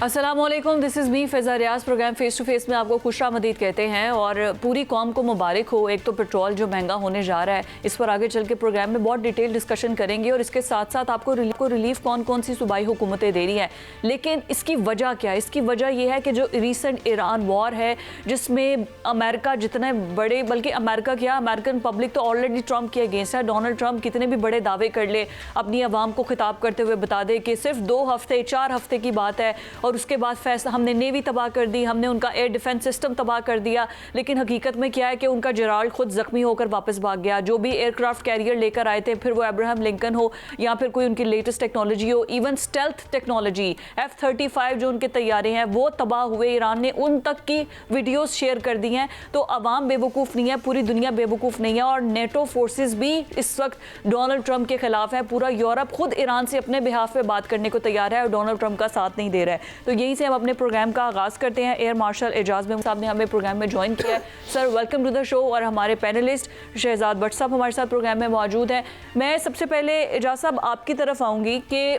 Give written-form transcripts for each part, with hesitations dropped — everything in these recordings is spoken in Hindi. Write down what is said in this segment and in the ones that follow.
अस्सलामुअलैकुम, this is me Faiza Riaz. Program face to face में आपको खुशामदीद कहते हैं और पूरी कौम को मुबारक हो। एक तो पेट्रोल जो महंगा होने जा रहा है, इस पर आगे चल के प्रोग्राम में बहुत डिटेल डिस्कशन करेंगे और इसके साथ साथ आपको रिलीफ कौन कौन सी सूबाई हुकूमतें दे रही हैं, लेकिन इसकी वजह क्या है? इसकी वजह यह है कि जो रीसेंट ईरान वॉर है, जिसमें अमेरिका जितने बड़े, बल्कि अमेरिका क्या, अमेरिकन पब्लिक तो ऑलरेडी ट्रंप के अगेंस्ट है। डोनाल्ड ट्रंप कितने भी बड़े दावे कर ले, अपनी आवाम को खिताब करते हुए बता दे कि सिर्फ 2 हफ्ते 4 हफ्ते की बात है और उसके बाद फैसला, हमने नेवी तबाह कर दी, हमने उनका एयर डिफेंस सिस्टम तबाह कर दिया, लेकिन हकीकत में क्या है कि उनका जेराल्ड खुद जख्मी होकर वापस भाग गया। जो भी एयरक्राफ्ट कैरियर लेकर आए थे, फिर वो अब्राहम लिंकन हो या फिर कोई उनकी लेटेस्ट टेक्नोलॉजी हो, इवन स्टेल्थ टेक्नोलॉजी F-35 जो उनके तैयारे हैं वो तबाह हुए। ईरान ने उन तक की वीडियोस शेयर कर दी हैं। तो अवाम बेवकूफ़ नहीं है, पूरी दुनिया बेवकूफ़ नहीं है और नेटो फोर्सेस भी इस वक्त डोनाल्ड ट्रंप के खिलाफ है। पूरा यूरोप खुद ईरान से अपने बिहाफ पे बात करने को तैयार है और डोनाल्ड ट्रंप का साथ नहीं दे रहा है। तो यहीं से हम अपने प्रोग्राम का आगाज़ करते हैं। एयर मार्शल एजाज मेमन साहब ने हमें प्रोग्राम में ज्वाइन किया है। Sir, welcome to the show. और हमारे पैनलिस्ट शहजाद भट्ट साहब हमारे साथ प्रोग्राम में मौजूद हैं। मैं सबसे पहले एजाज साहब आपकी तरफ आऊँगी कि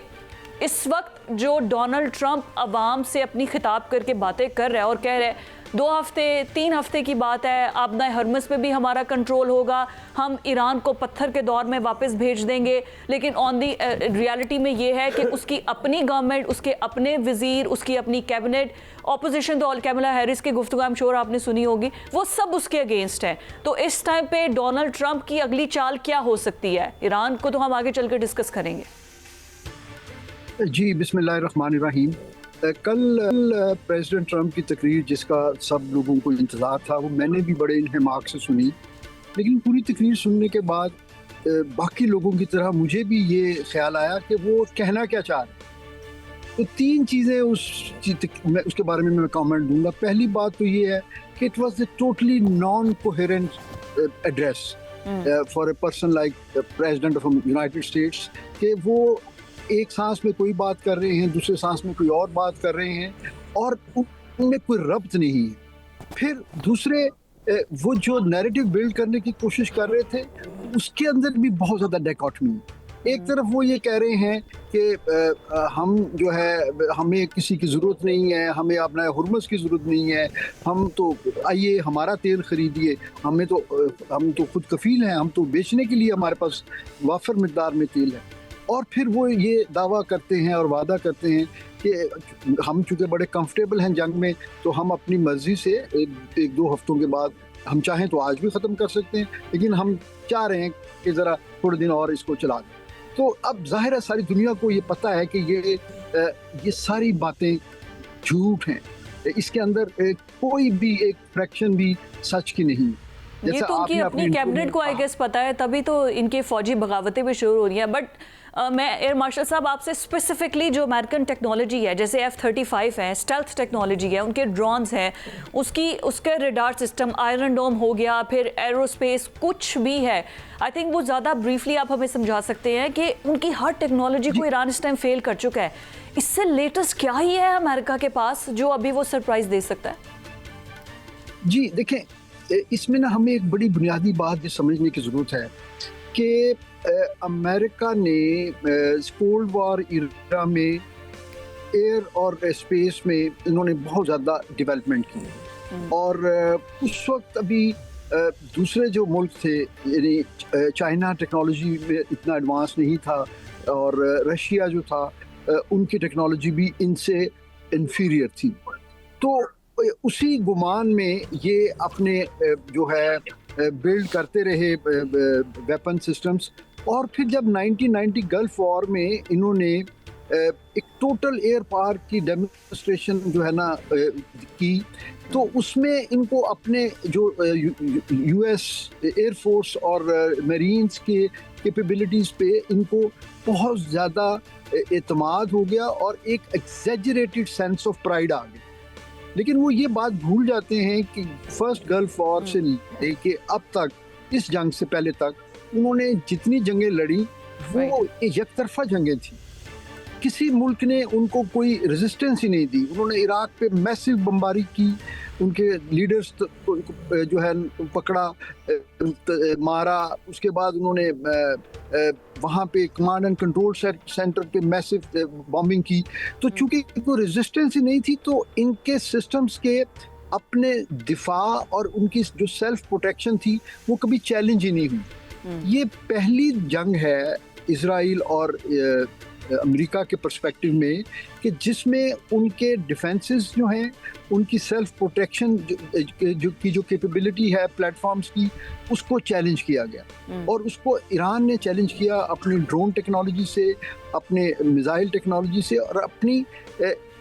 इस वक्त जो डोनाल्ड ट्रंप अवाम से अपनी खिताब करके बातें कर रहा है और कह रहा है 2 हफ्ते 3 हफ्ते की बात है, आबना हरमस पे भी हमारा कंट्रोल होगा, हम ईरान को पत्थर के दौर में वापस भेज देंगे, लेकिन ऑन दी रियलिटी में ये है कि उसकी अपनी गवर्नमेंट, उसके अपने वजीर, उसकी अपनी कैबिनेट, ऑपोजिशन तो कैमला हैरिस की गुफ्तगू आई एम श्योर आपने सुनी होगी, वो सब उसके अगेंस्ट है। तो इस टाइम पे डोनाल्ड ट्रंप की अगली चाल क्या हो सकती है? ईरान को तो हम आगे चल कर डिस्कस करेंगे। जी, बिस्मिल्लाहिर्रहमानिर्रहीम। कल प्रेसिडेंट ट्रंप की तकरीर, जिसका सब लोगों को इंतज़ार था, वो मैंने भी बड़े इंहमाक से सुनी, लेकिन पूरी तकरीर सुनने के बाद बाकी लोगों की तरह मुझे भी ये ख्याल आया कि वो कहना क्या चाह रहे। तो 3 चीज़ें उसके बारे में मैं कमेंट दूंगा। पहली बात तो ये है कि it was a totally non coherent address for a person like president of United states, कि वो एक सांस में कोई बात कर रहे हैं, दूसरे सांस में कोई और बात कर रहे हैं और उनमें कोई रब्त नहीं है। फिर दूसरे, वो जो नैरेटिव बिल्ड करने की कोशिश कर रहे थे, उसके अंदर भी बहुत ज़्यादा डायकॉटमी। एक तरफ वो ये कह रहे हैं कि हम जो है, हमें किसी की ज़रूरत नहीं है, हमें अपना हुर्मस की ज़रूरत नहीं है, हम तो आइए हमारा तेल ख़रीदिए, हम तो खुद कफ़ील हैं, हम तो बेचने के लिए हमारे पास वाफर मिक़दार में तेल है। और फिर वो ये दावा करते हैं और वादा करते हैं कि हम चूँकि बड़े कंफर्टेबल हैं जंग में, तो हम अपनी मर्ज़ी से एक 2 हफ्तों के बाद हम चाहें तो आज भी ख़त्म कर सकते हैं, लेकिन हम चाह रहे हैं कि ज़रा थोड़े दिन और इसको चला दें। तो अब ज़ाहिर है सारी दुनिया को ये पता है कि ये सारी बातें झूठ हैं, इसके अंदर कोई भी एक फ्रैक्शन भी सच की नहीं है। ये तो उनकी अपनी कैबिनेट को आई गेस पता है, तभी तो इनके फौजी बगावतें भी शुरू हो रही हैं। बट मैं एयर मार्शल साहब आपसे स्पेसिफिकली जो अमेरिकन टेक्नोलॉजी है, जैसे F-35 है, स्टेल्थ टेक्नोलॉजी है, उनके ड्रोन्स हैं, उसके रडार सिस्टम, आयरन डोम हो गया, फिर एरोस्पेस कुछ भी है, आई थिंक वो ज़्यादा ब्रीफली आप हमें समझा सकते हैं कि उनकी हर टेक्नोलॉजी को ईरान इस टाइम फेल कर चुका है। इससे लेटेस्ट क्या ही है अमेरिका के पास जो अभी वो सरप्राइज दे सकता है? जी देखें, इसमें ना हमें एक बड़ी बुनियादी बात ये समझने की ज़रूरत है कि अमेरिका ने कोल्ड वॉर इरा में एयर और स्पेस में इन्होंने बहुत ज़्यादा डेवलपमेंट की और उस वक्त अभी दूसरे जो मुल्क थे, यानी चाइना टेक्नोलॉजी में इतना एडवांस नहीं था और रशिया जो था उनकी टेक्नोलॉजी भी इनसे इन्फीरियर थी। तो उसी गुमान में ये अपने जो है बिल्ड करते रहे वेपन सिस्टम्स। और फिर जब 1990 गल्फ वॉर में इन्होंने एक टोटल एयर पावर की डेमोन्स्ट्रेशन जो है ना की, तो उसमें इनको अपने जो यूएस एयर फोर्स और मरीन्स के कैपेबिलिटीज़ पे इनको बहुत ज़्यादा एतमाद हो गया और एक एग्जैजरेटेड सेंस ऑफ प्राइड आ गया। लेकिन वो ये बात भूल जाते हैं कि फर्स्ट गल्फ वॉर से लेके अब तक, इस जंग से पहले तक, उन्होंने जितनी जंगें लड़ी वो एकतरफा जंगें थी। किसी मुल्क ने उनको कोई रेजिस्टेंस ही नहीं दी। उन्होंने इराक पे मैसिव बमबारी की, उनके लीडर्स जो है पकड़ा, मारा, उसके बाद उन्होंने वहाँ पे कमांड एंड कंट्रोल सेंटर पे मैसिव बॉम्बिंग की। तो चूंकि कोई रेजिस्टेंस ही नहीं थी तो इनके सिस्टम्स के अपने दिफा और उनकी जो सेल्फ प्रोटेक्शन थी वो कभी चैलेंज ही नहीं हुई। ये पहली जंग है इजराइल और अमेरिका के पर्सपेक्टिव में कि जिसमें उनके डिफेंसेस जो हैं, उनकी सेल्फ प्रोटेक्शन जो कैपेबिलिटी है प्लेटफॉर्म्स की, उसको चैलेंज किया गया। और उसको ईरान ने चैलेंज किया अपनी ड्रोन टेक्नोलॉजी से, अपने मिसाइल टेक्नोलॉजी से और अपनी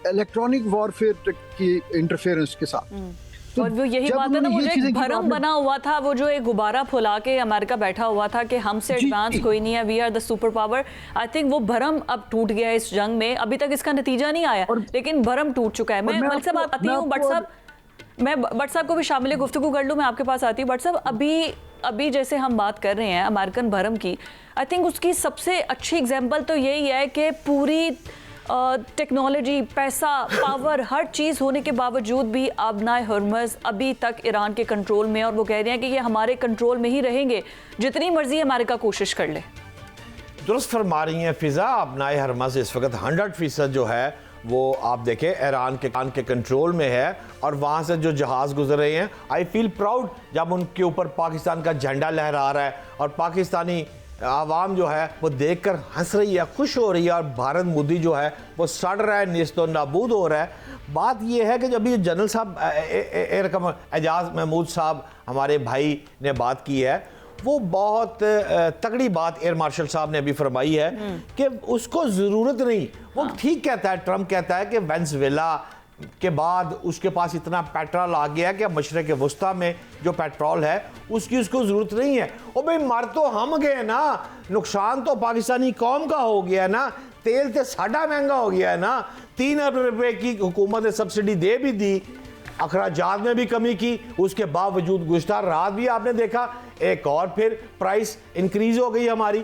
इलेक्ट्रॉनिक वॉरफेयर की इंटरफेरेंस के साथ। और वो यही बात है ना, वो जो एक भरम बना हुआ था, वो जो एक गुब्बारा फुला के अमेरिका बैठा हुआ था कि हमसे एडवांस कोई नहीं है, we are the super power. I think वो भरम अब टूट गया है इस जंग में। अभी तक इसका नतीजा नहीं आया लेकिन भरम टूट चुका है। मैं मलिक साहब आती हूँ, भट्ट साहब को भी शामिल गुफ्तगू कर लूँ, मैं आपके पास आती हूँ। भट्ट साहब, अभी जैसे हम बात कर रहे हैं अमेरिकन भरम की, आई थिंक उसकी सबसे अच्छी एग्जाम्पल तो यही है कि पूरी टेक्नोलॉजी, पैसा, पावर, हर चीज़ होने के बावजूद भी आबनाए हुर्मुज़ अभी तक ईरान के कंट्रोल में, और वो कह रहे हैं कि ये हमारे कंट्रोल में ही रहेंगे जितनी मर्जी अमेरिका कोशिश कर ले। दुरुस्त फरमा रही हैं फिजा, आबनाए हुर्मुज़ इस वक्त 100% जो है वो आप देखें ईरान के कंट्रोल में है। और वहाँ से जो जहाज़ गुजर रहे हैं, आई फील प्राउड जब उनके ऊपर पाकिस्तान का झंडा लहरा रहा है और पाकिस्तानी आवाम जो है वो देखकर हंस रही है, खुश हो रही है, और भारत मोदी जो है वो सड़ रहा है, नेस्तो नाबूद हो रहा है। बात ये है कि जब ये जनरल साहब एजाज महमूद साहब हमारे भाई ने बात की है, वो बहुत तगड़ी बात एयर मार्शल साहब ने अभी फरमाई है कि उसको ज़रूरत नहीं। वो ठीक कहता है, ट्रम्प कहता है कि वेनेजुएला के बाद उसके पास इतना पेट्रोल आ गया कि मशरक़ वस्ता में जो पेट्रोल है उसकी उसको ज़रूरत नहीं है। ओ भाई, मर तो हम गए ना, नुकसान तो पाकिस्तानी कौम का हो गया ना, तेल तो साढ़ा महंगा हो गया है ना, 3 अरब रुपए की हुकूमत ने सब्सिडी दे भी दी, अखराजात में भी कमी की, उसके बावजूद गुज़श्ता रात भी आपने देखा एक और फिर प्राइस इंक्रीज हो गई हमारी।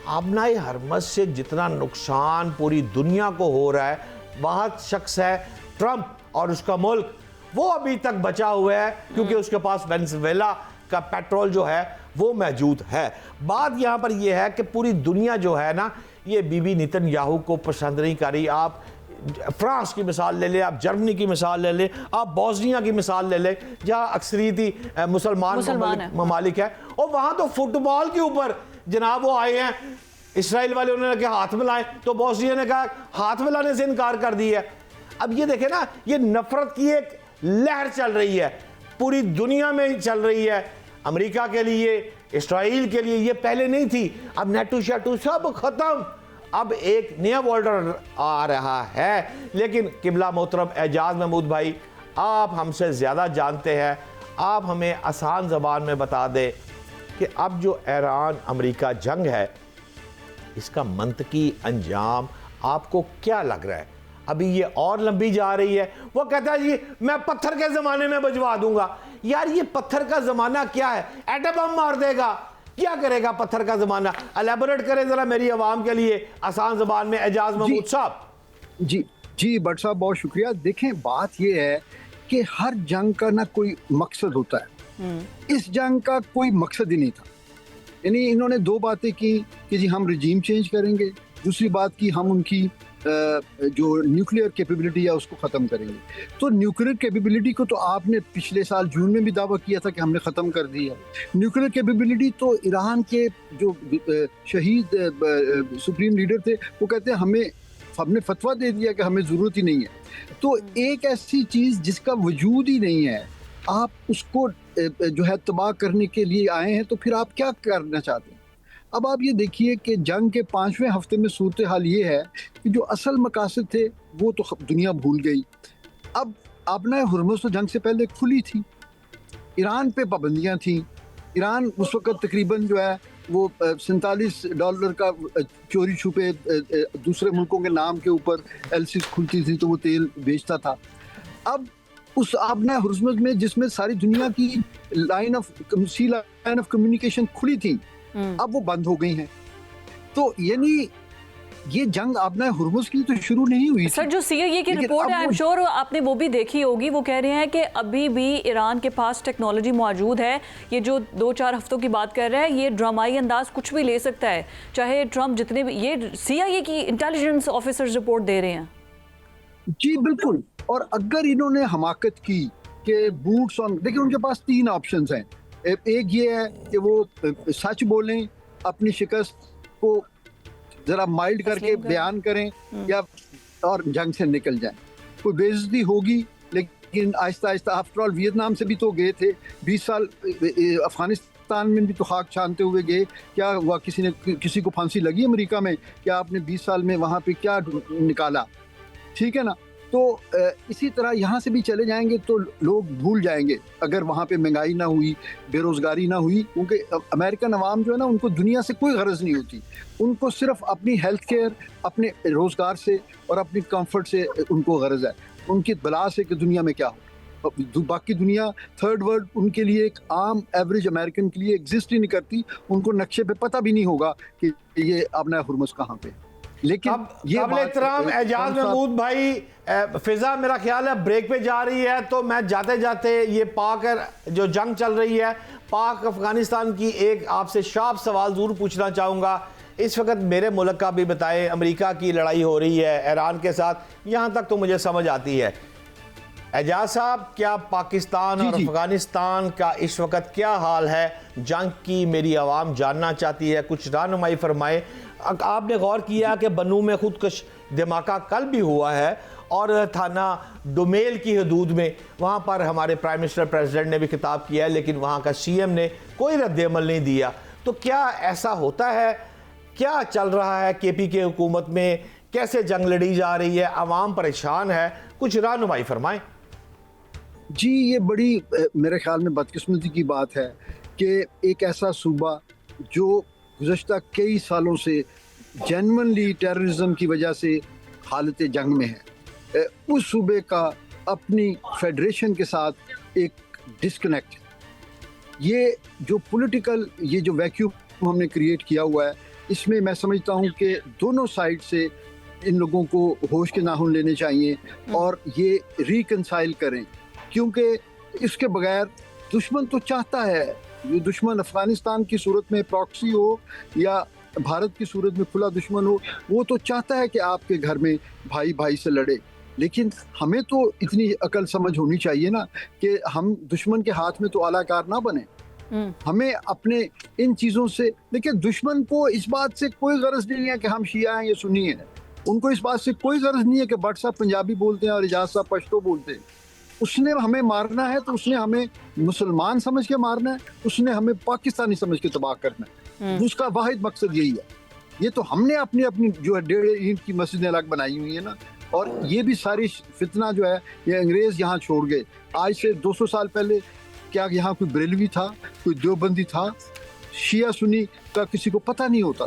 आबनाए हुर्मुज़ से जितना नुकसान पूरी दुनिया को हो रहा है, वहाँ शख्स है ट्रंप और उसका मुल्क, वो अभी तक बचा हुआ है क्योंकि उसके पास वेनेजुएला का पेट्रोल जो है वो मौजूद है। बात यहाँ पर यह है कि पूरी दुनिया जो है ना, ये बीबी नेतन्याहू को पसंद नहीं कर रही। आप फ्रांस की मिसाल ले लें, आप जर्मनी की मिसाल ले लें, आप बोस्निया की मिसाल ले लें जहाँ अक्सरियती मुसलमान ममालिक है, और वहाँ तो फुटबॉल के ऊपर जनाब वो आए हैं। इसराइल वाले उन्होंने कहा हाथ मिलाएं, तो बोस्निया ने कहा हाथ मिलाने से इनकार कर दिया। अब ये देखें ना, ये नफरत की एक लहर चल रही है, पूरी दुनिया में चल रही है। अमेरिका के लिए, इसराइल के लिए ये पहले नहीं थी, अब नेटो शेटो सब खत्म, अब एक नया ऑर्डर आ रहा है। लेकिन किबला मोहतरम एजाज महमूद भाई, आप हमसे ज़्यादा जानते हैं, आप हमें आसान ज़बान में बता दें कि अब जो ईरान अमेरिका जंग है, इसका मंतकी अंजाम आपको क्या लग रहा है? अभी ये और लंबी जा रही है। वो कहता है जी मैं पत्थर के ज़माने में भिजवा दूंगा। यार ये पत्थर का ज़माना क्या है? एटम बम मार देगा, क्या करेगा पत्थर का ज़माना? एलैबोरेट करें ज़रा मेरी आवाम के लिए आसान ज़बान में एजाज महमूद साहब। जी भट्ट साहब, बहुत शुक्रिया। देखें, बात ये है कि हर जंग का ना कोई मकसद होता है। इस जंग का कोई मकसद ही नहीं था। यानी इन्होंने दो बातें की कि जी हम रजीम चेंज करेंगे, दूसरी बात की हम उनकी जो न्यूक्लियर कैपेबिलिटी है उसको ख़त्म करेंगे। तो न्यूक्लियर कैपेबिलिटी को तो आपने पिछले साल जून में भी दावा किया था कि हमने ख़त्म कर दी है। न्यूक्लियर कैपेबिलिटी तो ईरान के जो शहीद सुप्रीम लीडर थे वो कहते हैं हमने फतवा दे दिया कि हमें ज़रूरत ही नहीं है। तो एक ऐसी चीज़ जिसका वजूद ही नहीं है, आप उसको जो है तबाह करने के लिए आए हैं, तो फिर आप क्या करना चाहते हैं? अब आप ये देखिए कि जंग के 5वें हफ्ते में सूरत हाल ये है कि जो असल मकासद थे वो तो दुनिया भूल गई। अब आबनाए हुर्मुज़ तो जंग से पहले खुली थी, ईरान पे पाबंदियां थी। ईरान उस वक्त तकरीबन जो है वो $47 का चोरी छुपे दूसरे मुल्कों के नाम के ऊपर एलसीज खुलती थी तो वो तेल बेचता था। अब उस आबनाए हुर्मुज़ में जिसमें सारी दुनिया की सी लाइन ऑफ कम्युनिकेशन खुली थी, अब वो बंद हो गई हैं। तो यानी ये जंग अपना हुर्मुज़ की तो शुरू नहीं हुई सर, थी। जो सीआईए की लेकिन रिपोर्ट है, अब आई एम श्योर आपने वो भी देखी होगी, वो कह रहे हैं कि अभी भी ईरान के पास टेक्नोलॉजी मौजूद है। ये जो 2-4 हफ्तों की बात कर रहे हैं, ये ड्रामाई अंदाज कुछ भी ले सकता है, चाहे ट्रम्प जितने भी, ये सीआईए की इंटेलिजेंस ऑफिसर्स रिपोर्ट दे रहे हैं। जी बिल्कुल। और अगर इन्होंने हमाकत की कि बूट्स ऑन, देखिए उनके पास 3 ऑप्शंस हैं। एक ये है कि वो सच बोलें, अपनी शिकस्त को जरा माइल्ड करके बयान करें, या और जंग से निकल जाएं। कोई बेइज्जती होगी, लेकिन Aahista Aahista, after all Vietnam से भी तो गए थे 20 साल, अफगानिस्तान में भी तो खाक छानते हुए गए। क्या हुआ, किसी को फांसी लगी अमेरिका में? क्या आपने 20 साल में वहाँ पे क्या निकाला? ठीक है ना। तो इसी तरह यहाँ से भी चले जाएंगे तो लोग भूल जाएंगे, अगर वहाँ पे महंगाई ना हुई, बेरोजगारी ना हुई। क्योंकि अमेरिकन अवाम जो है ना, उनको दुनिया से कोई गरज नहीं होती। उनको सिर्फ अपनी हेल्थ केयर, अपने रोजगार से और अपनी कंफर्ट से उनको गरज है। उनकी बला से कि दुनिया में क्या हो। बाकी दुनिया, थर्ड वर्ल्ड, उनके लिए एक आम एवरेज अमेरिकन के लिए एग्जिस्ट ही नहीं करती। उनको नक्शे पे पता भी नहीं होगा कि ये अपना हुर्मुज़ कहाँ पे। लेकिन अब ये एहतराम एजाज महमूद भाई, फिजा मेरा ख्याल है ब्रेक पे जा रही है, तो मैं जाते जाते ये पाक जो जंग चल रही है, पाक अफगानिस्तान की, एक आपसे शार्प सवाल जरूर पूछना चाहूँगा। इस वक्त मेरे मुल्क का भी बताएं, अमेरिका की लड़ाई हो रही है ईरान के साथ, यहाँ तक तो मुझे समझ आती है। एजाज साहब, क्या पाकिस्तान और अफगानिस्तान का इस वक्त क्या हाल है जंग की, मेरी आवाम जानना चाहती है, कुछ रहनुमाई फरमाए। आपने गौर किया कि बनू में खुदकश धमाका कल भी हुआ है, और थाना डोमेल की हदूद में, वहाँ पर हमारे प्राइम मिनिस्टर प्रेसिडेंट ने भी खिताब किया है, लेकिन वहाँ का सीएम ने कोई रद्द-ए-अमल नहीं दिया। तो क्या ऐसा होता है? क्या चल रहा है केपी के हुकूमत में? कैसे जंग लड़ी जा रही है? आवाम परेशान है, कुछ रहनुमाई फरमाएं। जी, ये बड़ी मेरे ख्याल में बदकिस्मती की बात है कि एक ऐसा सूबा जो गुज़श्ता कई सालों से जेन्युइनली टेररिज्म की वजह से हालत जंग में है, उस सूबे का अपनी फेडरेशन के साथ एक डिस्कनेक्ट, ये जो पॉलिटिकल, ये जो वैक्यूम हमने क्रिएट किया हुआ है, इसमें मैं समझता हूँ कि दोनों साइड से इन लोगों को होश के नाखून लेने चाहिए और ये रिकंसाइल करें। क्योंकि इसके बगैर दुश्मन तो चाहता है, ये दुश्मन अफगानिस्तान की सूरत में प्रॉक्सी हो या भारत की सूरत में खुला दुश्मन हो, वो तो चाहता है कि आपके घर में भाई भाई से लड़े। लेकिन हमें तो इतनी अकल समझ होनी चाहिए ना कि हम दुश्मन के हाथ में तो आलाकार ना बने। हमें अपने इन चीज़ों से, देखिए दुश्मन को इस बात से कोई गरज नहीं है कि हम शिया हैं या सुन्नी हैं। उनको इस बात से कोई गरज नहीं है कि भट्ट साहब पंजाबी बोलते हैं और एजाज साहब पश्तो बोलते हैं। उसने हमें मारना है तो उसने हमें मुसलमान समझ के मारना है, उसने हमें पाकिस्तानी समझ के तबाह करना है। उसका वाहिद मकसद यही है। ये तो हमने अपनी अपनी जो है 1.5 ईंट की मस्जिदें अलग बनाई हुई है ना, और ये भी सारी फितना जो है ये अंग्रेज यहाँ छोड़ गए। आज से 200 साल पहले क्या यहाँ कोई बरेलवी था, कोई देवबंदी था? शिया सुन्नी का किसी को पता नहीं होता।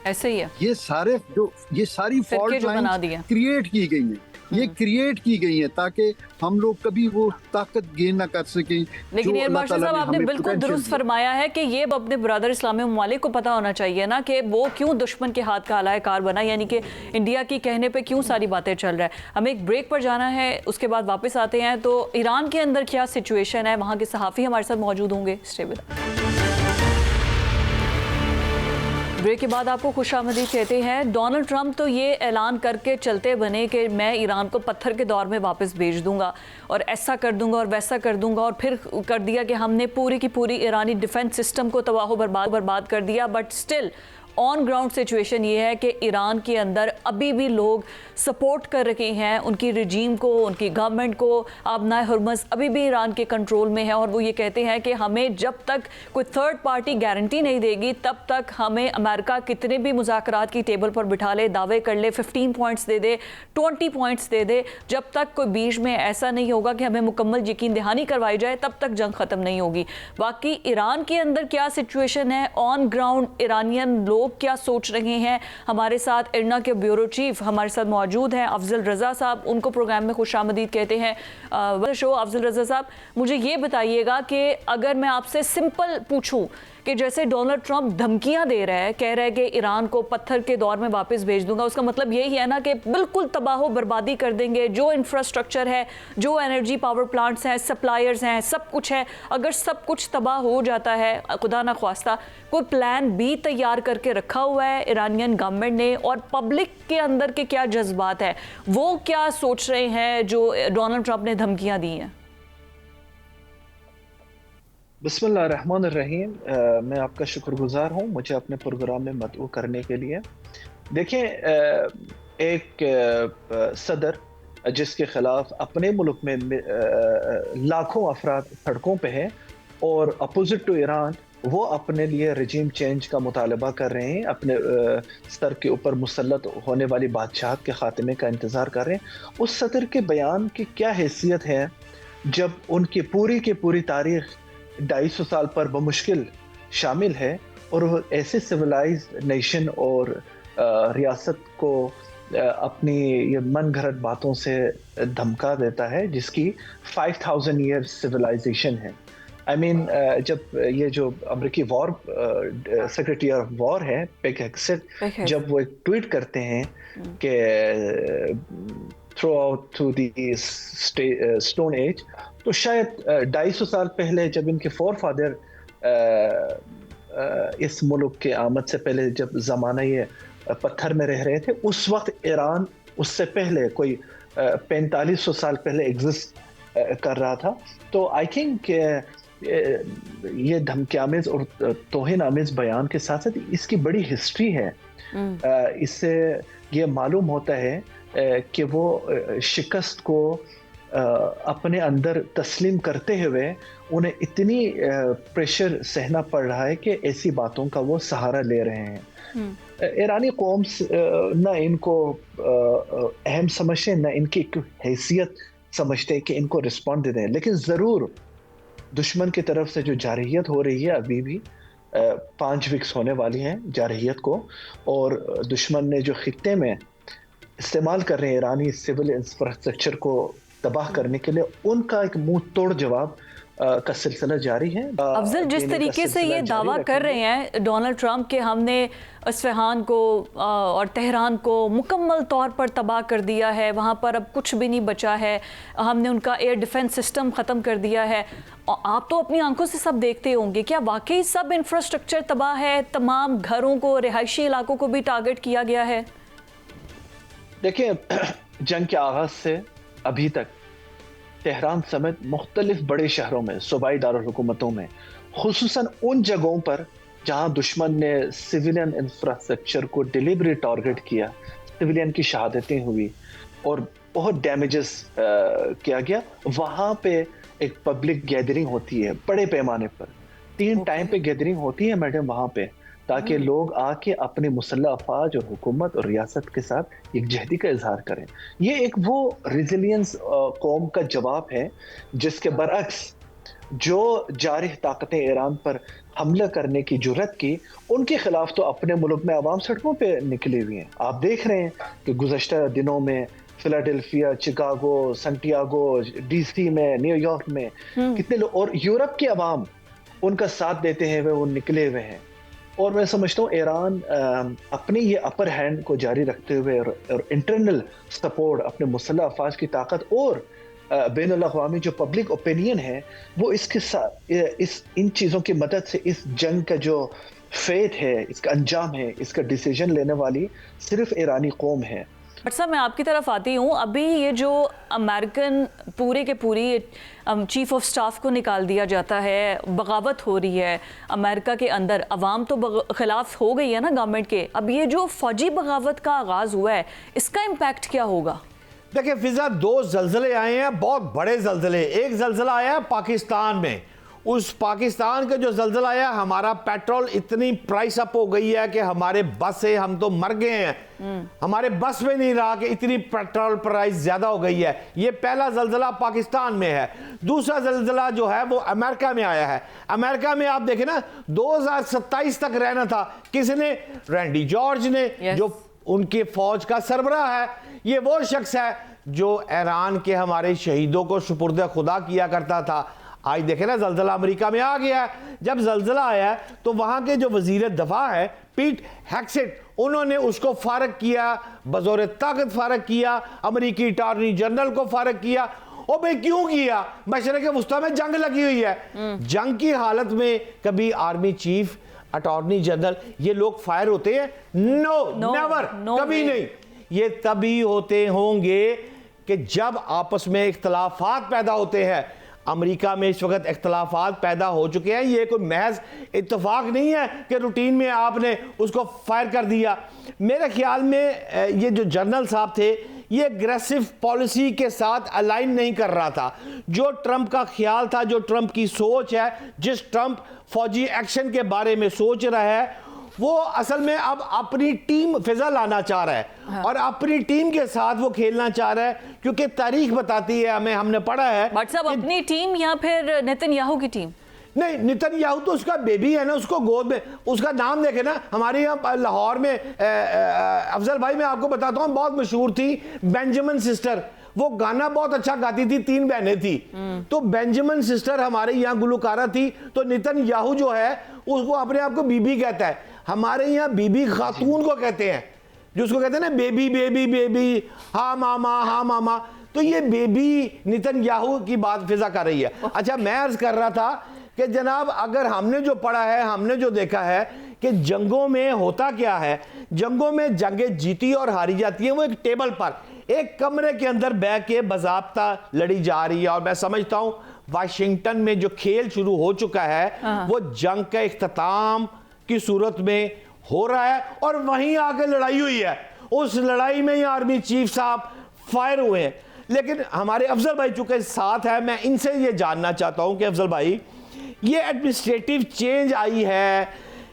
ऐसे ही है। ये सारी फॉल्ट लाइंस क्रिएट की गई हैं, ये क्रिएट की गई है ताकि हम लोग कभी वो ताकत गेन ना कर सकें। लेकिन यार मार्शल साहब, आपने बिल्कुल दुरुस्त फरमाया है कि ये अपने ब्रदर इस्लामी ममालिक को पता होना चाहिए ना कि वो क्यों दुश्मन के हाथ का आला कार बना, यानी कि इंडिया की कहने पे क्यों सारी बातें चल रहा है। हमें एक ब्रेक पर जाना है, उसके बाद वापस आते हैं। तो ईरान के अंदर क्या सिचुएशन है, वहाँ के सहाफ़ी हमारे साथ मौजूद होंगे। Stay with us. ब्रेक के बाद आपको खुशामदीद कहते हैं। डोनाल्ड ट्रंप तो ये ऐलान करके चलते बने कि मैं ईरान को पत्थर के दौर में वापस भेज दूंगा और ऐसा कर दूंगा और वैसा कर दूंगा, और फिर कर दिया कि हमने पूरी की पूरी ईरानी डिफेंस सिस्टम को तबाह बर्बाद कर दिया। But still on ground situation ये है कि ईरान के अंदर अभी भी लोग सपोर्ट कर रहे हैं उनकी रजीम को, उनकी गवर्नमेंट को। आबनाए हुर्मुज़ अभी भी ईरान के कंट्रोल में है, और वो ये कहते हैं कि हमें जब तक कोई थर्ड पार्टी गारंटी नहीं देगी तब तक हमें अमेरिका कितने भी मुज़ाकरात की टेबल पर बिठा ले, दावे कर ले, 15 पॉइंट्स दे दे, 20 पॉइंट्स दे दे, जब तक कोई बीच में ऐसा नहीं होगा कि हमें मुकम्मल यकीन दहानी करवाई जाए, तब तक जंग ख़त्म नहीं होगी। बाकी ईरान के अंदर क्या सिचुएशन है, ऑन ग्राउंड ईरानियन लोग क्या सोच रहे हैं, हमारे साथ इरना के ब्यूरो चीफ हमारे साथ मौजूद हैं अफजल रजा साहब, उनको प्रोग्राम में खुशामदीद कहते हैं। शो अफजल रजा साहब, मुझे ये बताइएगा कि अगर मैं आपसे सिंपल पूछूं कि जैसे डोनाल्ड ट्रंप धमकियां दे रहा है, कह रहा है कि ईरान को पत्थर के दौर में वापस भेज दूंगा, उसका मतलब यही है ना कि बिल्कुल तबाह बर्बादी कर देंगे, जो इंफ्रास्ट्रक्चर है, जो एनर्जी पावर प्लांट्स हैं, सप्लायर्स हैं, सब कुछ है। अगर सब कुछ तबाह हो जाता है, खुदा ना ख्वास्ता, कोई प्लान बी तैयार करके रखा हुआ है ईरानियन गवर्नमेंट ने, और पब्लिक के अंदर के क्या जज्बात है, वो क्या सोच रहे हैं जो डोनाल्ड ट्रंप ने धमकियां दी हैं? बिस्मिल्लाहिर्रहमानिर्रहीम। मैं आपका शुक्रगुजार हूँ मुझे अपने प्रोग्राम में मदऊ करने के लिए। देखें, एक सदर जिसके खिलाफ अपने मुल्क में लाखों अफराद सड़कों पे हैं और अपोजिट टू ईरान वो अपने लिए रजीम चेंज का मुतालबा कर रहे हैं, अपने सर के ऊपर मुसल्लत होने वाली बादशाहत के खात्मे का इंतज़ार कर रहे हैं। उस सदर के बयान की क्या हैसियत है जब उनकी पूरी की पूरी तारीख 250 साल पर बमुश्किल शामिल है और वो ऐसे सिविलाइज नेशन और रियासत को अपनी ये मन घड़त बातों से धमका देता है जिसकी 5000 ईयर सिविलाइजेशन है। आई मीन जब ये जो अमेरिकी वॉर सेक्रेटरी ऑफ वॉर है पेग हेगसेथ, जब वो एक ट्वीट करते हैं कि throughout to the stone age, तो शायद 250 साल पहले जब इनके फोर फादर इस मुल्क के आमद से पहले जब ज़माना ये पत्थर में रह रहे थे, उस वक्त ईरान उससे पहले कोई 4500 साल पहले एग्जिस्ट कर रहा था। तो आई थिंक ये धमकियामेज और तौहीन आमेज बयान के साथ साथ इसकी बड़ी हिस्ट्री है। इससे ये मालूम होता है कि वो शिकस्त को अपने अंदर तस्लीम करते हुए उन्हें इतनी प्रेशर सहना पड़ रहा है कि ऐसी बातों का वो सहारा ले रहे हैं। ईरानी कौम ना इनको अहम समझते, ना इनकी हैसियत समझते कि इनको रिस्पॉन्ड दे दें, लेकिन ज़रूर दुश्मन की तरफ से जो जारहियत हो रही है, अभी भी 5 वीक्स होने वाली हैं जारहियत को, और दुश्मन ने जो खित्ते में इस्तेमाल कर रहे हैं ईरानी सिविल इंफ्रास्ट्रक्चर को तबाह करने के लिए, उनका एक मुंह तोड़ जवाब का सिलसिला जारी है। अफजल, जिस तरीके से ये दावा कर रहे हैं डोनाल्ड ट्रंप के हमने इस्फहान को और तेहरान को मुकम्मल तौर पर तबाह कर दिया है, वहाँ पर अब कुछ भी नहीं बचा है, हमने उनका एयर डिफेंस सिस्टम ख़त्म कर दिया है, आप तो अपनी आंखों से सब देखते होंगे, क्या वाकई सब इंफ्रास्ट्रक्चर तबाह है? तमाम घरों को, रिहायशी इलाकों को भी टारगेट किया गया है? देखिए, जंग के आगाज से अभी तक तेहरान समेत मुख्तलिफ बड़े शहरों में, सूबाई दारुल हुकूमतों में, खुसूसन उन जगहों पर जहां दुश्मन ने सिविलियन इंफ्रास्ट्रक्चर को डिलीवरेट टारगेट किया, सिविलियन की शहादतें हुई और बहुत डैमेजेस किया गया, वहां पे एक पब्लिक गैदरिंग होती है बड़े पैमाने पर। 3 टाइम पे गैदरिंग होती है मैडम वहां पे, ताकि लोग आके अपने मुसल्लह अफवाज और हुकूमत और रियासत के साथ यकजहती का इजहार करें। ये एक वो रेजिलियंस कौम का जवाब है जिसके बरअक्स जो जारिह ताकतें ईरान पर हमला करने की जुर्रत की, उनके खिलाफ तो अपने मुल्क में आवाम सड़कों पे निकली हुई हैं। आप देख रहे हैं कि गुज़श्ता दिनों में फिलाडेल्फिया, चिकागो, सैंटियागो, DC में, न्यूयॉर्क में कितने लोग, और यूरोप की आवाम उनका साथ देते हैं, वो निकले हुए हैं। और मैं समझता हूँ ईरान अपनी ये अपर हैंड को जारी रखते हुए और इंटरनल सपोर्ट, अपने मुसल्लह अफवाज की ताकत और बैनुल अक़वामी जो पब्लिक ओपिनियन है, वो इसके साथ इन चीज़ों की मदद से इस जंग का जो फेट है, इसका अंजाम है, इसका डिसीजन लेने वाली सिर्फ ईरानी कौम है। साहब, मैं आपकी तरफ आती हूँ। अभी ये जो अमेरिकन पूरे के पूरी चीफ ऑफ स्टाफ को निकाल दिया जाता है, बगावत हो रही है अमेरिका के अंदर, अवाम तो खिलाफ हो गई है ना गवर्नमेंट के, अब ये जो फौजी बगावत का आगाज़ हुआ है, इसका इम्पैक्ट क्या होगा? देखिए फिजा, 2 ज़लज़ले आए हैं, बहुत बड़े ज़लज़ले। एक ज़लज़ला आया पाकिस्तान में, उस पाकिस्तान का जो ज़लज़ला आया, हमारा पेट्रोल इतनी प्राइस अप हो गई है कि हमारे बस से हम तो मर गए हैं, हमारे बस में नहीं रहा कि इतनी पेट्रोल प्राइस ज़्यादा हो गई है। ये पहला ज़लज़ला पाकिस्तान में है। दूसरा ज़लज़ला जो है वो अमेरिका में आया है। अमेरिका में आप देखें ना, 2027 तक रहना था, किसने? रैंडी जॉर्ज ने, जो उनके फौज का सरबराह है। ये वो शख्स है जो ईरान के हमारे शहीदों को सुपुर्द खुदा किया करता था। आज देखे ना जल्जला अमेरिका में आ गया है। जब जल्जला आया है तो वहां के जो वजीर दफा है पीट हेक्सेट, उन्होंने उसको फारग किया, बजौर ताकत फारग किया, अमेरिकी अटॉर्नी जनरल को फारग किया। ओ भाई क्यों किया? मशरक़ वुस्ता में जंग लगी हुई है, जंग की हालत में कभी आर्मी चीफ, अटॉर्नी जनरल, ये लोग फायर होते हैं? नो, नेवर, कभी नहीं। ये तभी होते होंगे कि जब आपस में इख्तलाफात पैदा होते हैं। अमेरिका में इस वक्त इख्तलाफात पैदा हो चुके हैं, ये कोई महज इत्तेफाक नहीं है कि रूटीन में आपने उसको फायर कर दिया। मेरे ख्याल में ये जो जनरल साहब थे, ये एग्रेसिव पॉलिसी के साथ अलाइन नहीं कर रहा था। जो ट्रंप का ख्याल था, जो ट्रंप की सोच है, जिस ट्रंप फौजी एक्शन के बारे में सोच रहा है, वो असल में अब अपनी टीम फिजा लाना चाह रहा है। हाँ। और अपनी टीम के साथ वो खेलना चाह रहा है, क्योंकि तारीख बताती है, हमें, हमने पढ़ा है। बट साहब अपनी टीम या फिर नेतन्याहू की टीम? नहीं, नेतन्याहू तो उसका बेबी है ना, उसको गोद में, उसका नाम देखे ना। हमारे यहाँ लाहौर में अफजल भाई, मैं आपको बताता हूँ, बहुत मशहूर थी बेंजामिन सिस्टर। वो गाना बहुत अच्छा गाती थी, 3 बहनें थी, तो बेंजामिन सिस्टर हमारे यहाँ गुलकारा थी। तो नेतन्याहू जो है उसको अपने आप को बीबी कहता है। हमारे यहाँ बीबी खातून को कहते हैं, जिसको कहते हैं ना बेबी बेबी बेबी, हाँ मामा, हाँ मामा। तो ये बेबी नेतन्याहू की बात फिजा कर रही है। अच्छा, मैं अर्ज कर रहा था कि जनाब, अगर हमने जो पढ़ा है, हमने जो देखा है कि जंगों में होता क्या है, जंगों में जंगें जीती और हारी जाती हैं वो एक टेबल पर, एक कमरे के अंदर बैठ के बाज़ाब्ता लड़ी जा रही है। और मैं समझता हूं वाशिंगटन में जो खेल शुरू हो चुका है वो जंग का इख्तिताम की सूरत में हो रहा है, और वहीं आके लड़ाई हुई है। उस लड़ाई में ही आर्मी चीफ साहब फायर हुए हैं। लेकिन हमारे अफजल भाई चूंकि साथ है, मैं इनसे ये जानना चाहता हूं कि अफजल भाई, ये एडमिनिस्ट्रेटिव चेंज आई है,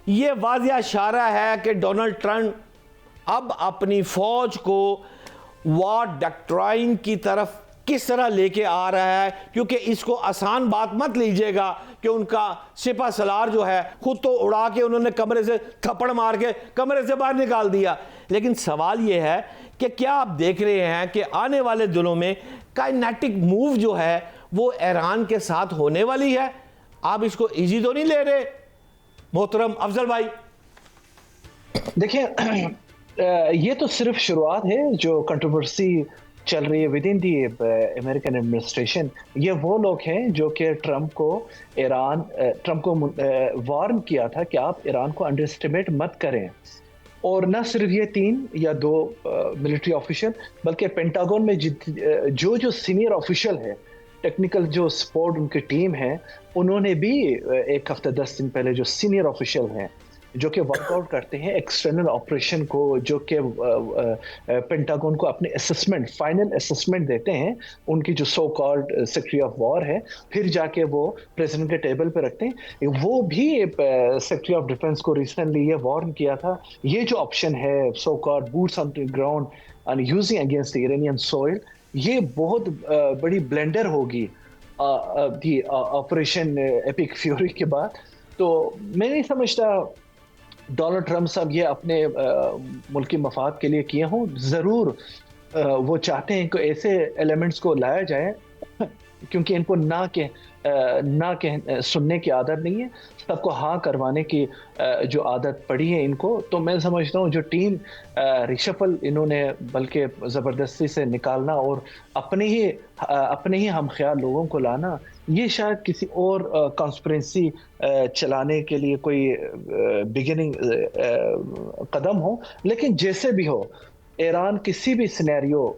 ये वाज़िया इशारा है कि डोनाल्ड ट्रंप अब अपनी फौज को वॉर डॉक्ट्राइन की तरफ किस तरह लेके आ रहा है? क्योंकि इसको आसान बात मत लीजिएगा कि उनका सिपा सलार जो है खुद तो उड़ा के उन्होंने कमरे से थप्पड़ मार के कमरे से बाहर निकाल दिया। लेकिन सवाल यह है कि क्या आप देख रहे हैं कि आने वाले दिनों में काइनेटिक मूव जो है वो ईरान के साथ होने वाली है? आप इसको इजी तो नहीं ले रहे मोहतरम अफजल भाई? देखिए, ये तो सिर्फ शुरुआत है। जो कंट्रोवर्सी चल रही है with in the American administration, ये वो लोग हैं जो कि ट्रंप को वार्न किया था कि आप ईरान को अंडर एस्टिमेट मत करें। और न सिर्फ ये 3 या 2 मिलिट्री ऑफिशियल, बल्कि पेंटागन में जो सीनियर ऑफिशियल है, टेक्निकल जो सपोर्ट उनकी टीम है, उन्होंने भी 1 हफ्ता 10 दिन पहले जो सीनियर ऑफिशियल हैं जो कि वर्कआउट करते हैं एक्सटर्नल ऑपरेशन को, जो कि पेंटागन को अपने असेसमेंट, फाइनल असेसमेंट देते हैं, उनकी जो so called secretary of war है, फिर जाके वो प्रेसिडेंट के टेबल पे रखते हैं। वो भी सेक्रेटरी ऑफ डिफेंस को रिसेंटली ये वार्न किया था, ये जो ऑप्शन है so called boots on the ground and using against the Iranian soil, ये बहुत बड़ी ब्लेंडर होगी दी ऑपरेशन एपिक फ्यूरी के बाद। तो मैं नहीं समझता डोनाल्ड ट्रंप साहब ये अपने मुल्की मफाद के लिए किए हों। ज़रूर वो चाहते हैं कि ऐसे एलिमेंट्स को लाया जाए, क्योंकि इनको ना के सुनने की आदत नहीं है, सबको हाँ करवाने की जो आदत पड़ी है इनको। तो मैं समझता हूँ जो टीम रिशफल इन्होंने बल्कि ज़बरदस्ती से निकालना और अपने ही हम ख्याल लोगों को लाना, ये शायद किसी और कॉन्स्पिरेसी चलाने के लिए कोई बिगिनिंग कदम हो। लेकिन जैसे भी हो, ईरान किसी भी सिनेरियो,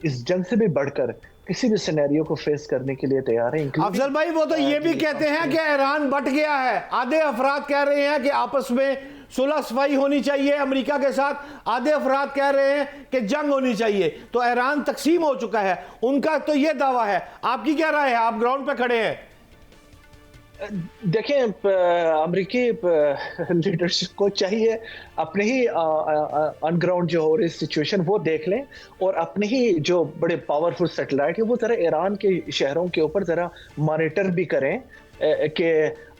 इस जंग से भी बढ़कर किसी भी सिनेरियो को फेस करने के लिए तैयार है। अफजल भाई, वो तो ये भी कहते हैं कि ईरान बट गया है। आधे अफराद कह रहे हैं कि आपस में सुलह सफाई होनी चाहिए अमेरिका के साथ, आधे अफराद कह रहे हैं कि जंग होनी चाहिए। तो ईरान तकसीम हो चुका है, उनका तो ये दावा है। आपकी क्या राय है? आप ग्राउंड पे खड़े हैं। देखें, अमेरिकी लीडरशिप को चाहिए अपने ही अनग्राउंड जो हो रही सिचुएशन वो देख लें, और अपने ही जो बड़े पावरफुल सैटेलाइट है वो ज़रा ईरान के शहरों के ऊपर ज़रा मॉनिटर भी करें, कि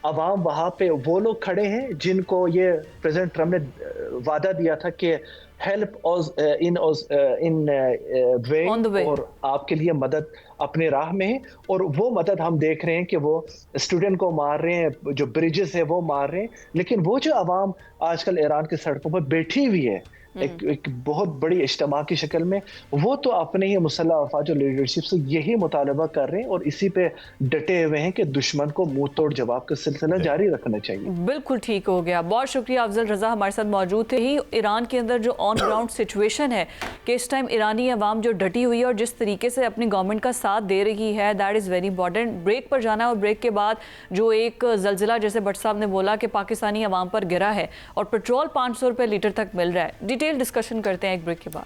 अवाम वहाँ पे वो लोग खड़े हैं जिनको ये प्रेसिडेंट ट्रम्प ने वादा दिया था कि help in way, On the way. और आपके लिए मदद अपने राह में है। और वो मदद हम देख रहे हैं कि वो स्टूडेंट को मार रहे हैं, जो ब्रिजेस है वो मार रहे हैं, लेकिन वो जो अवाम आजकल ईरान की सड़कों पर बैठी हुई है एक बहुत बड़ी इज्तिमा की शक्ल में, वो तो अपने ही मुसल्लह अफवाज और लीडरशिप से यही मुतालबा कर रहे हैं और इसी पे डटे हुए हैं कि दुश्मन को मुंह तोड़ जवाब का सिलसिला जारी रखना चाहिए। बिल्कुल ठीक हो गया, बहुत शुक्रिया। अफजल रजा हमारे साथ मौजूद थे। ही ईरान के अंदर जो ऑन ग्राउंड सिचुएशन है कि इस टाइम ईरानी अवाम जो डटी हुई है और जिस तरीके से अपनी गवर्नमेंट का साथ दे रही है, that is very important. Break पर जाना है और ब्रेक के बाद जो एक जलजिला जैसे भट्ट साहब ने बोला कि पाकिस्तानी अवाम पर गिरा है और पेट्रोल 500 रुपये लीटर तक मिल रहा है। डिटेल डिस्कशन करते हैं एक ब्रेक के बाद।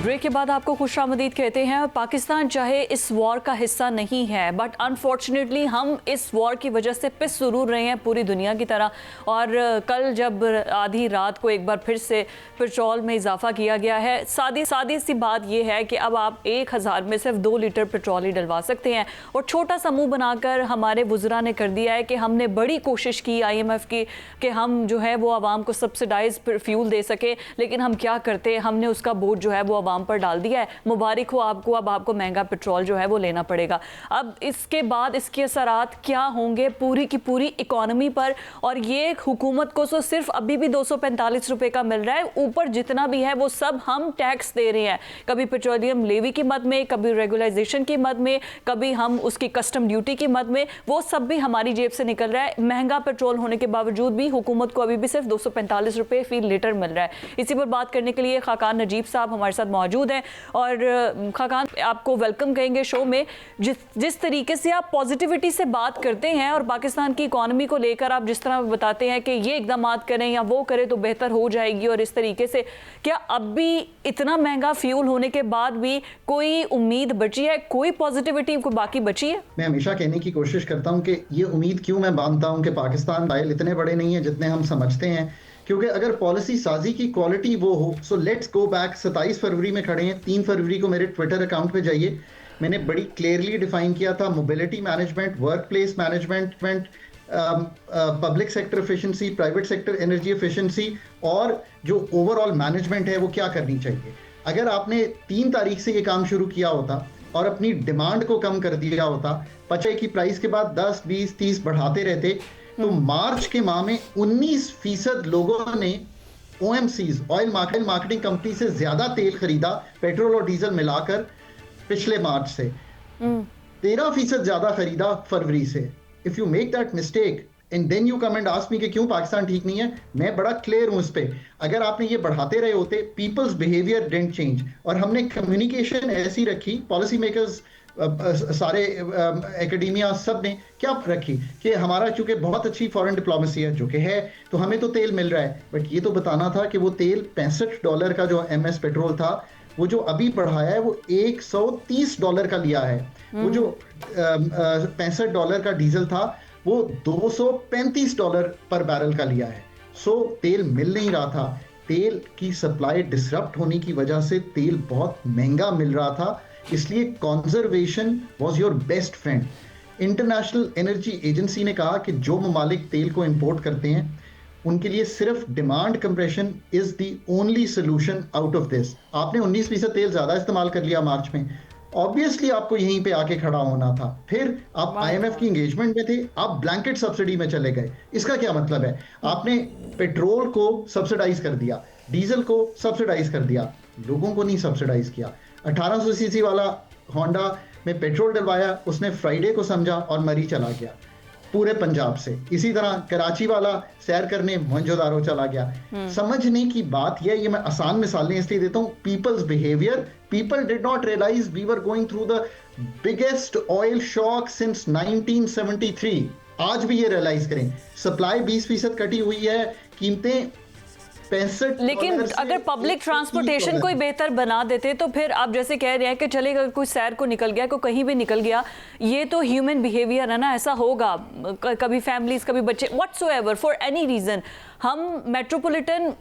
ब्रेक के बाद आपको खुशामदीद कहते हैं। पाकिस्तान चाहे इस वॉर का हिस्सा नहीं है, बट अनफॉर्चुनेटली हम इस वॉर की वजह से पिस जरूर रहे हैं पूरी दुनिया की तरह। और कल जब आधी रात को एक बार फिर से पेट्रोल में इजाफा किया गया है, सादी सी बात यह है कि अब आप 1000 में सिर्फ 2 लीटर पेट्रोल ही डलवा सकते हैं। और छोटा सा मुंह बनाकर हमारे वुज़रा ने कर दिया है कि हमने बड़ी कोशिश की IMF की कि हम जो है वो आवाम को सब्सिडाइज फ्यूल दे सके, लेकिन हम क्या करते, हमने उसका बोझ जो है वो आवाम पर डाल दिया है। मुबारक हो आपको, अब आपको महंगा पेट्रोल जो है वो लेना पड़ेगा। अब इसके बाद इसके असरात क्या होंगे पूरी की पूरी इकोनॉमी पर। और ये हुकूमत को तो सिर्फ अभी भी 245 रुपए का मिल रहा है, ऊपर जितना भी है वो सब हम टैक्स दे रहे हैं, कभी पेट्रोलियम लेवी की मद में, कभी रेगुलाइजेशन की मद में, कभी हम उसकी कस्टम ड्यूटी की मद में, वो सब भी हमारी जेब से निकल रहा है। महंगा पेट्रोल होने के बावजूद भी हुकूमत को अभी भी सिर्फ 245 रुपए फी लीटर मिल रहा है। इसी पर बात करने के लिए खाकान नजीब साहब हमारे साथ मौजूद हैं। और खाकान, आपको वेलकम कहेंगे शो में। जिस तरीके से आप पॉजिटिविटी से बात करते हैं और पाकिस्तान की इकोनॉमी को लेकर आप जिस तरह बताते हैं कि ये इकदाम करें या वो करें तो बेहतर हो जाएगी, और इस तरीके से, क्या अब भी इतना महंगा फ्यूल होने के बाद भी कोई उम्मीद बची है, कोई पॉजिटिविटी को बाकी बची है? मैं हमेशा कहने की कोशिश करता हूं कि ये उम्मीद क्यों मैं बांधता हूं कि पाकिस्तान डायल इतने बड़े नहीं है जितने हम समझते हैं, क्योंकि अगर पॉलिसी साजी की क्वालिटी वो हो, सो लेट्स गो बैक। 27 फरवरी में खड़े हैं, 3 फरवरी को मेरे ट्विटर अकाउंट पे जाइए, मैंने बड़ी क्लियरली डिफाइन किया था mobility management, work place management, public sector efficiency, private sector energy efficiency, और जो ओवरऑल मैनेजमेंट है वो क्या करनी चाहिए। अगर आपने 3 तारीख से ये काम शुरू किया होता और अपनी डिमांड को कम कर दिया होता, पचे की प्राइस के बाद 10, 20, 30 बढ़ाते रहते, तो मार्च के माह में 19% लोगों ने OMCs, ऑयल मार्केटिंग कंपनी से ज्यादा तेल खरीदा, पेट्रोल और डीजल मिलाकर, पिछले मार्च से 13% ज्यादा खरीदा फरवरी से। If you make that mistake and then you come and ask me कि क्यों पाकिस्तान ठीक नहीं है, मैं बड़ा क्लियर हूं इस पे। अगर आपने ये बढ़ाते रहे होते, पीपल्स बिहेवियर डिडंट चेंज, और हमने कम्युनिकेशन ऐसी रखी, पॉलिसी मेकर्स सारे एकेडेमिया सब ने क्या रखी कि हमारा चूंकि बहुत अच्छी फॉरेन डिप्लोमेसी है, जो कि है, तो हमें तो तेल मिल रहा है, बट ये तो बताना था कि वो तेल $65 का जो MS पेट्रोल था, वो जो अभी बढ़ाया है वो $130 का लिया है। वो जो $65 का डीजल था वो $235 पर बैरल का लिया है। सो तेल मिल नहीं रहा था, तेल की सप्लाई डिसरप्ट होने की वजह से तेल बहुत महंगा मिल रहा था, इसलिए conservation was your best friend. International energy agency ने कहा कि जो ममालिक तेल को इंपोर्ट करते हैं उनके लिए सिर्फ demand compression is the only solution out of this. आपने 19% तेल ज्यादा इस्तेमाल कर लिया मार्च में, ऑब्वियसली आपको यहीं पे आके खड़ा होना था। फिर आप IMF की एंगेजमेंट में थे, आप ब्लैंकेट सब्सिडी में चले गए। इसका क्या मतलब है? आपने पेट्रोल को सब्सिडाइज कर दिया, डीजल को सब्सिडाइज कर दिया, लोगों को नहीं सब्सिडाइज किया। 1800 सीसी वाला होंडा में पेट्रोल डलवाया, उसने फ्राइडे को समझा और मरी चला गया पूरे पंजाब से। इसी तरह कराची वाला सैर करने मोहनजोदारो चला गया। समझने की बात यह, ये मैं आसान मिसालें इसलिए देता हूँ, people's behaviour, people did not realise we were going through the biggest oil shock since 1973। आज भी ये रियलाइज करें, सप्लाई 20% कटी हुई है, कीमतें 65। लेकिन अगर पब्लिक ट्रांसपोर्टेशन को ही बेहतर बना देते तो फिर आप जैसे कह रहे हैं कि चलेगा, अगर कोई सैर को निकल गया, कोई कहीं भी निकल गया, ये तो ह्यूमन बिहेवियर है ना, ऐसा होगा, कभी फैमिलीज, कभी बच्चे, व्हाट्सोएवर, फॉर एनी रीजन। हम मेट्रोपॉलिटन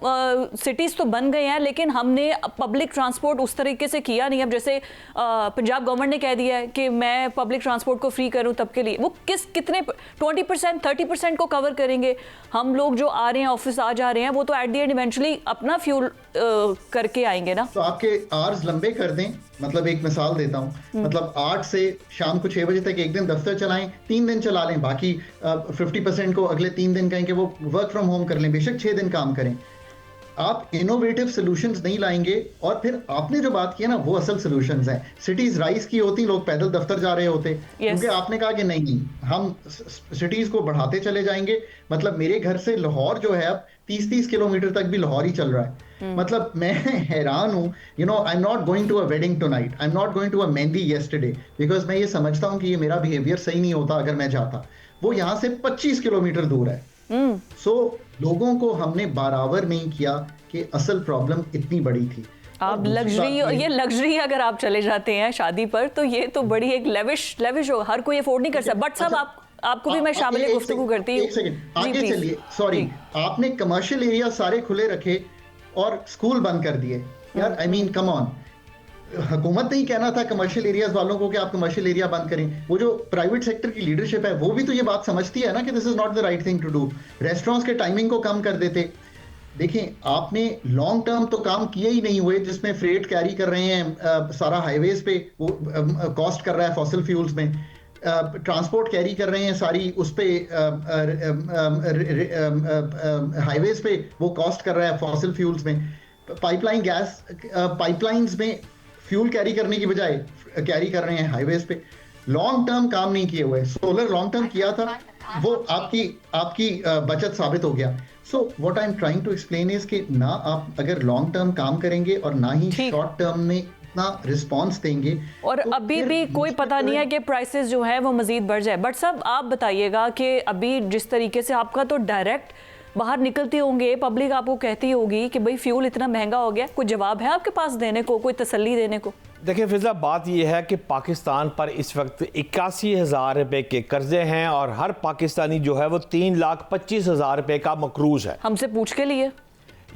सिटीज़ तो बन गए हैं, लेकिन हमने पब्लिक ट्रांसपोर्ट उस तरीके से किया नहीं। अब जैसे पंजाब गवर्नमेंट ने कह दिया है कि मैं पब्लिक ट्रांसपोर्ट को फ्री करूं, तब के लिए वो कितने 20% 30% को कवर करेंगे। हम लोग जो आ रहे हैं, ऑफिस आ जा रहे हैं, वो तो एट द एंड इवेंचुअली अपना फ्यूल करके आएंगे ना। तो आपके आवर्स लंबे कर दें, मतलब एक मिसाल देता हूँ, मतलब 8 से शाम को 6 बजे तक एक दिन दफ्तर चलाएं, 3 दिन चला लें, बाकी 50% को अगले 3 दिन कहें कि वो वर्क फ्रॉम होम कर लें, बेशक 6 दिन काम करें। आप इनोवेटिव सॉल्यूशंस नहीं लाएंगे। और फिर आपने जो बात की है ना, वो असल सॉल्यूशंस हैं। सिटीज राइज की होती, लोग पैदल दफ्तर जा रहे होते, क्योंकि आपने कहा कि नहीं हम सिटीज को बढ़ाते चले जाएंगे। मतलब मेरे घर से लाहौर जो है अब 30-30 किलोमीटर तक भी लाहौर ही चल रहा है। मतलब मैं हैरान हूँ। You know, I am not going to a wedding tonight, I am not going to a mehndi yesterday, because मैं ये समझता हूँ कि ये मेरा बिहेवियर सही नहीं होता अगर मैं जाता। वो यहाँ से 25 किलोमीटर दूर है। सो लोगों को हमने बराबर नहीं किया कि असल प्रॉब्लम इतनी बड़ी थी। आप लग्जरी, ये लग्जरी अगर आप चले जाते हैं शादी पर, तो ये तो बड़ी एक लेविश हो, हर कोई अफोर्ड नहीं कर सकता। बट सब आपको भी मैं शामिल गुफ्तगू करती हूँ। एक सेकंड आगे चलिए। सॉरी, आपने कमर्शियल एरिया सारे खुले रखे और स्कूल बंद कर दिए यार। आई मीन कम ऑन, हुकूमत ने ही कहना था कमर्शियल एरियाज वालों को कि आप कमर्शियल एरिया बंद करें। वो जो प्राइवेट सेक्टर की लीडरशिप है वो भी तो ये बात समझती है ना कि this is not the right thing to do. Restaurants के टाइमिंग को कम कर देते। देखें, आपने लॉन्ग टर्म तो काम किए ही नहीं हुए, जिसमें फ्रेट कैरी कर रहे हैं सारा हाईवेज पे, वो कॉस्ट कर रहा है फॉसिल फ्यूल्स में। ट्रांसपोर्ट कैरी कर रहे हैं सारी उस पे हाईवेज पे, वो कॉस्ट कर रहा है फॉसिल फ्यूल्स में। पाइपलाइन गैस पाइपलाइंस में फ्यूल कैरी करने की बजाय कैरी कर रहे हैं हाईवेज पे। लॉन्ग टर्म काम नहीं किए हुए। सोलर लॉन्ग टर्म किया था, वो आपकी बचत साबित हो गया। So what I am trying to explain is कि ना आप अगर लॉन्ग टर्म काम करेंगे और ना ही शॉर्ट टर्म में इतना रिस्पांस देंगे। और तो अभी भी कोई पता नहीं है कि प्राइसेस जो है वो मजीद बढ़ जाए। बट सब आप बताइएगा कि अभी जिस तरीके से आपका तो डायरेक्ट बाहर निकलते होंगे, पब्लिक आपको कहती होगी कि भाई फ्यूल इतना महंगा हो गया, कोई जवाब है आपके पास देने को, कोई तसल्ली देने को? देखिए फिजा, बात यह है कि पाकिस्तान पर इस वक्त 81,000 रुपए के कर्जे हैं और हर पाकिस्तानी जो है वो 3,25,000 रुपए का मकरूज है। हमसे पूछ के लिए?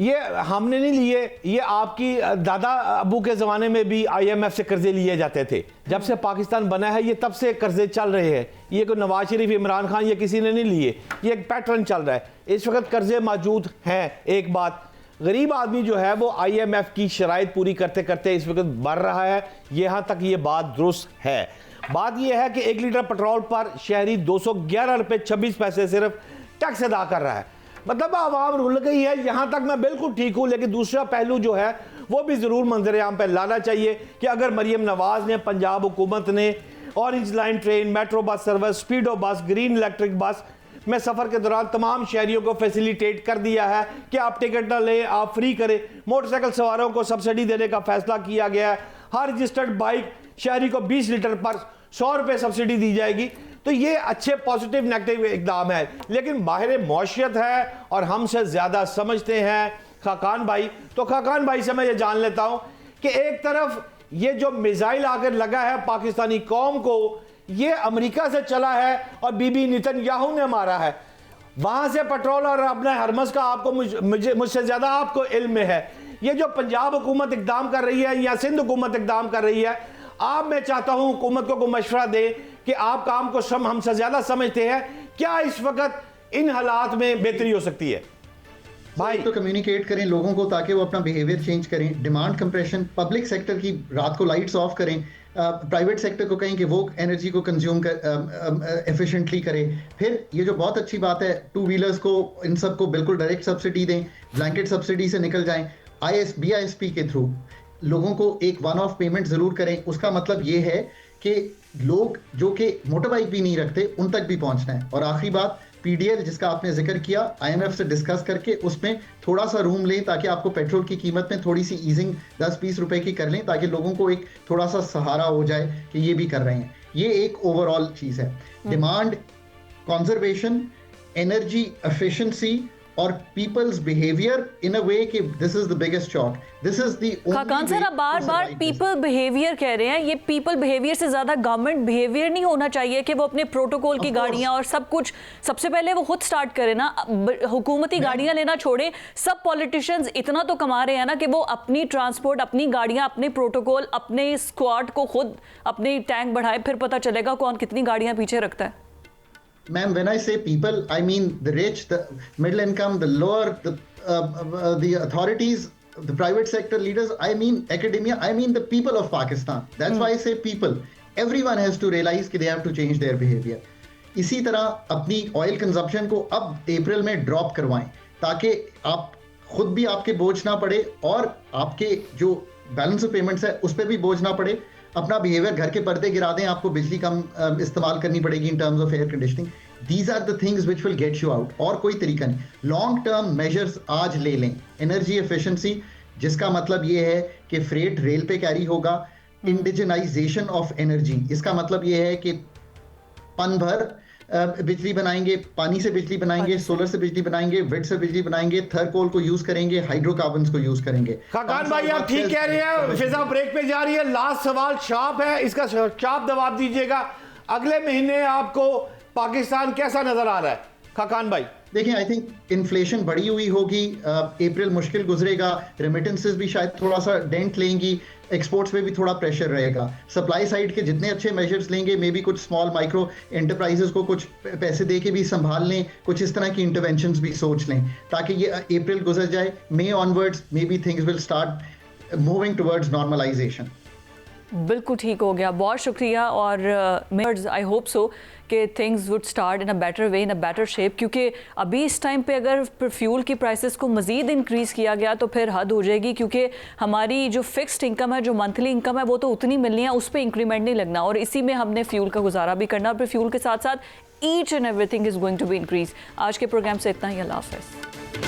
ये हमने नहीं लिए, ये आपकी दादा अबू के ज़माने में भी IMF से कर्जे लिए जाते थे। जब से पाकिस्तान बना है ये तब से कर्जे चल रहे हैं। ये कोई नवाज शरीफ, इमरान खान, ये किसी ने नहीं लिए, ये एक पैटर्न चल रहा है। इस वक्त कर्जे मौजूद हैं। एक बात, गरीब आदमी जो है वो IMF की शराइत पूरी करते करते इस वक्त बढ़ रहा है। यहाँ तक ये बात दुरुस्त है। बात यह है कि 1 लीटर पेट्रोल पर शहरी 211 रुपये 26 पैसे सिर्फ टैक्स अदा कर रहा है। मतलब आवाम रुल गई है। यहाँ तक मैं बिल्कुल ठीक हूँ, लेकिन दूसरा पहलू जो है वो भी ज़रूर मंजर-ए-आम पर लाना चाहिए कि अगर मरीम नवाज़ ने, पंजाब हुकूमत ने orange line train, metro bus service, speedo bus, green electric bus में सफ़र के दौरान तमाम शहरियों को फैसिलिटेट कर दिया है कि आप टिकट ना लें, आप फ्री करें। मोटरसाइकिल सवारों को सब्सिडी देने का फैसला किया गया है। हर रजिस्टर्ड बाइक शहरी को 20 लीटर पर 100 रुपये सब्सिडी दी जाएगी। तो ये अच्छे पॉजिटिव नेगेटिव इकदाम है। लेकिन माहिर मौशियत है और हमसे ज़्यादा समझते हैं खाकान भाई। तो खाकान भाई से मैं ये जान लेता हूँ कि एक तरफ ये जो मिसाइल आकर लगा है पाकिस्तानी कौम को, ये अमेरिका से चला है और बीबी नेतन्याहू ने मारा है। वहाँ से पेट्रोल और अपना हरमस का आपको मुझसे ज़्यादा आपको इल्म है। ये जो पंजाब हुकूमत इकदाम कर रही है या सिंध हुकूमत इकदाम कर रही है, आप, मैं चाहता हूँ हुकूमत को मशवरा दे कि आप काम को हमसे ज़्यादा समझते हैं, क्या इस वक्त इन हालात में बेहतरी हो सकती है? भाई तो कम्युनिकेट करें लोगों को ताकि वो अपना बिहेवियर चेंज करें। डिमांड कंप्रेशन, पब्लिक सेक्टर की रात को लाइट्स ऑफ करें, प्राइवेट सेक्टर को कहें कि वो एनर्जी को कंज्यूम एफिशिएंटली करे। फिर ये जो बहुत अच्छी बात है, 2 व्हीलर्स को, इन सब को बिल्कुल डायरेक्ट सब्सिडी दें, ब्लैंकेट सब्सिडी से निकल जाएं। BISP के थ्रू लोगों को एक वन ऑफ पेमेंट जरूर करें। उसका मतलब ये है कि लोग जो कि मोटर बाइक भी नहीं रखते उन तक भी पहुंचना है। और आखिरी बात, PDL जिसका आपने जिक्र किया, IMF से डिस्कस करके उसमें थोड़ा सा रूम लें ताकि आपको पेट्रोल की कीमत में थोड़ी सी ईजिंग 10-20 रुपए की कर लें, ताकि लोगों को एक थोड़ा सा सहारा हो जाए कि ये भी कर रहे हैं। ये एक ओवरऑल चीज़ है। डिमांड, कंजर्वेशन, एनर्जी एफिशिएंसी और पीपल्स बिहेवियर इन अ वे कि this is the biggest shock, this is the Khaqan sir, आप बार बार पीपल बिहेवियर कह रहे हैं, ये पीपल बिहेवियर से ज्यादा गवर्नमेंट बिहेवियर नहीं होना चाहिए कि वो अपने प्रोटोकॉल की गाड़ियां और सब कुछ सबसे पहले वो खुद स्टार्ट करे ना, हुकूमती गाड़ियां लेना छोड़े, सब पॉलिटिशियंस इतना तो कमा रहे हैं ना कि वो अपनी ट्रांसपोर्ट, अपनी गाड़ियां, अपने प्रोटोकॉल, अपने स्क्वाड को खुद अपनी टैंक बढ़ाए, फिर पता चलेगा कौन कितनी गाड़ियां पीछे रखता है। Ma'am, when I say people, I mean the rich, the middle income, the lower, the authorities, the private sector leaders. I mean academia. I mean the people of Pakistan. That's why I say people. Everyone has to realize that they have to change their behavior. इसी तरह अपनी ऑयल कंजप्शन को अब अप्रैल में ड्रॉप करवाएं ताकि आप खुद भी आपके बोझ ना पड़े और आपके जो बैलेंस ऑफ पेमेंट्स है उस पर भी बोझ ना पड़े। अपना बिहेवियर घर के पर्दे गिरा दें, आपको बिजली कम इस्तेमाल करनी पड़ेगी in terms of air conditioning. These are the things which will get you out, और कोई तरीका नहीं। लॉन्ग टर्म मेजर्स आज ले लें, एनर्जी एफिशिएंसी, जिसका मतलब ये है कि फ्रेट रेल पे कैरी होगा, इंडिजनाइजेशन ऑफ एनर्जी, इसका मतलब ये है कि पन भर बिजली बनाएंगे, पानी से बिजली बनाएंगे, सोलर से बिजली बनाएंगे, विंड से बिजली बनाएंगे, थर्कोल को यूज करेंगे, हाइड्रोकार्बन्स को यूज करेंगे। खाकान भाई आप ठीक कह रहे हैं, फिजा ब्रेक पे जा रही है। लास्ट सवाल शार्प है, इसका शार्प जवाब दीजिएगा। अगले महीने आपको पाकिस्तान कैसा नजर आ रहा है खाकान भाई? देखिए, आई थिंक इन्फ्लेशन बढ़ी हुई होगी, अप्रैल मुश्किल गुजरेगा, रेमिटेंसेस भी शायद थोड़ा सा डेंट लेंगी, एक्सपोर्ट्स पे भी थोड़ा प्रेशर रहेगा। सप्लाई साइड के जितने अच्छे मेजर्स लेंगे, मे बी कुछ स्मॉल माइक्रो एंटरप्राइजेस को कुछ पैसे दे के भी संभाल लें, कुछ इस तरह की इंटरवेंशंस भी सोच लें ताकि ये अप्रैल गुजर जाए। May onwards may be things will start moving towards normalization. बिल्कुल ठीक हो गया, बहुत शुक्रिया। और आई होप सो कि things would start in a better way, in a better shape, क्योंकि अभी इस टाइम पे अगर फ्यूल की प्राइसेस को मज़ीद इंक्रीज़ किया गया तो फिर हद हो जाएगी, क्योंकि हमारी जो फिक्स्ड इनकम है, जो मंथली इनकम है, वो तो उतनी मिलनी है, उस पर इंक्रीमेंट नहीं लगना, और इसी में हमने फ्यूल का गुजारा भी करना, और फिर फ्यूल के साथ साथ each and everything is going to be increase. आज के प्रोग्राम से इतना ही, अल्लाह हाफ़िज़।